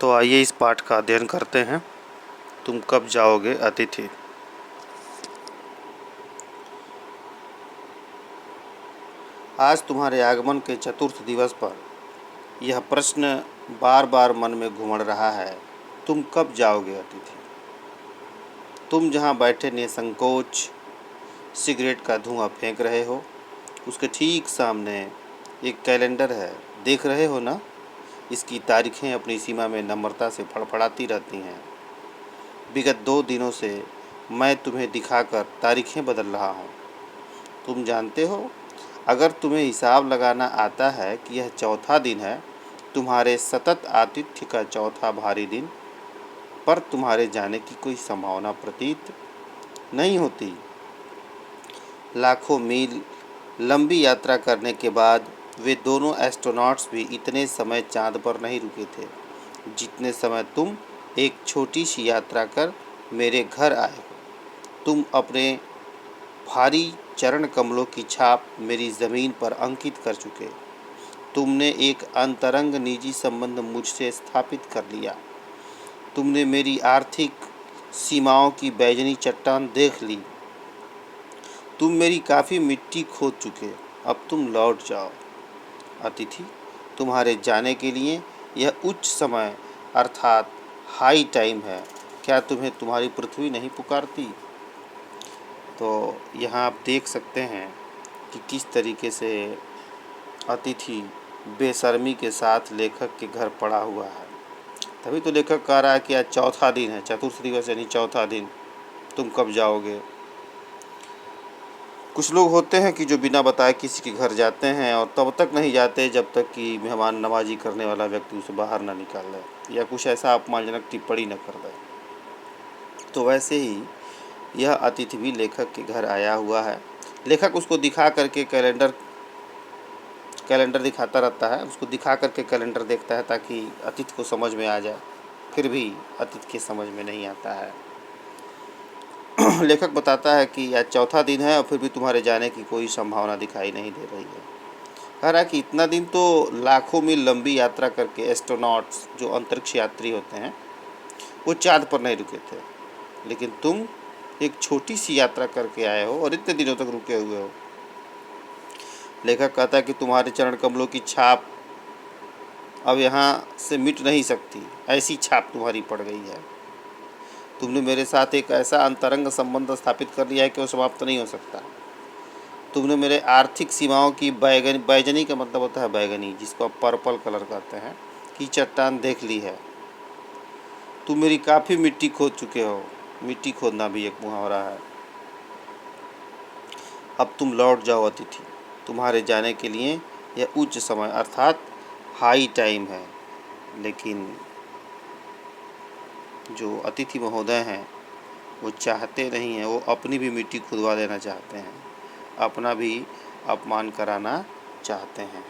तो आइए इस पाठ का अध्ययन करते हैं। तुम कब जाओगे अतिथि। आज तुम्हारे आगमन के चतुर्थ दिवस पर यह प्रश्न बार बार मन में घूम रहा है, तुम कब जाओगे अतिथि। तुम जहाँ बैठे निसंकोच सिगरेट का धुआं फेंक रहे हो, उसके ठीक सामने एक कैलेंडर है, देख रहे हो ना। इसकी तारीखें अपनी सीमा में नम्रता से फड़फड़ाती रहती हैं। विगत 2 दिनों से मैं तुम्हें दिखाकर तारीखें बदल रहा हूँ। तुम जानते हो, अगर तुम्हें हिसाब लगाना आता है कि यह चौथा दिन है, तुम्हारे सतत आतिथ्य का चौथा भारी दिन, पर तुम्हारे जाने की कोई संभावना प्रतीत नहीं होती। लाखों मील लंबी यात्रा करने के बाद वे दोनों एस्ट्रोनॉट्स भी इतने समय चांद पर नहीं रुके थे जितने समय तुम एक छोटी सी यात्रा कर मेरे घर आए हो। तुम अपने भारी चरण कमलों की छाप मेरी ज़मीन पर अंकित कर चुके। तुमने एक अंतरंग निजी संबंध मुझसे स्थापित कर लिया। तुमने मेरी आर्थिक सीमाओं की बैजनी चट्टान देख ली। तुम मेरी काफ़ी मिट्टी खोद चुके। अब तुम लौट जाओ अतिथि। तुम्हारे जाने के लिए यह उच्च समय अर्थात हाई टाइम है। क्या तुम्हें तुम्हारी पृथ्वी नहीं पुकारती। तो यहाँ आप देख सकते हैं कि किस तरीके से अतिथि बेशर्मी के साथ लेखक के घर पड़ा हुआ है। तभी तो लेखक कह रहा है कि आज चौथा दिन है, चतुर्थ दिवस यानी चौथा दिन, तुम कब जाओगे। कुछ लोग होते हैं कि जो बिना बताए किसी के घर जाते हैं और तब तक नहीं जाते जब तक कि मेहमान नवाजी करने वाला व्यक्ति उसे बाहर ना निकाल दे या कुछ ऐसा अपमानजनक टिप्पणी न कर दे। तो वैसे ही यह अतिथि भी लेखक के घर आया हुआ है। लेखक उसको दिखा करके कैलेंडर दिखाता रहता है, उसको दिखा करके कैलेंडर देखता है ताकि अतिथि को समझ में आ जाए। फिर भी अतिथि के समझ में नहीं आता है। लेखक बताता है कि आज चौथा दिन है और फिर भी तुम्हारे जाने की कोई संभावना दिखाई नहीं दे रही है। कह रहा है कि इतना दिन तो लाखों मील लंबी यात्रा करके एस्ट्रोनॉट्स जो अंतरिक्ष यात्री होते हैं वो चाँद पर नहीं रुके थे, लेकिन तुम एक छोटी सी यात्रा करके आए हो और इतने दिनों तक रुके हुए हो। लेखक कहता है कि तुम्हारे चरण कमलों की छाप अब यहाँ से मिट नहीं सकती, ऐसी छाप तुम्हारी पड़ गई है। तुमने मेरे साथ एक ऐसा अंतरंग संबंध स्थापित कर लिया है कि वो समाप्त नहीं हो सकता। तुमने मेरे आर्थिक सीमाओं की बैजनी का मतलब होता है बैगनी, जिसको आप पर्पल कलर कहते हैं, की चट्टान देख ली है। तुम मेरी काफ़ी मिट्टी खोद चुके हो। मिट्टी खोदना भी एक मुहावरा है। अब तुम लौट जाओ अतिथि। तुम्हारे जाने के लिए यह उच्च समय अर्थात हाई टाइम है। लेकिन जो अतिथि महोदय हैं वो चाहते नहीं हैं, वो अपनी भी मिट्टी खुदवा देना चाहते हैं, अपना भी अपमान कराना चाहते हैं।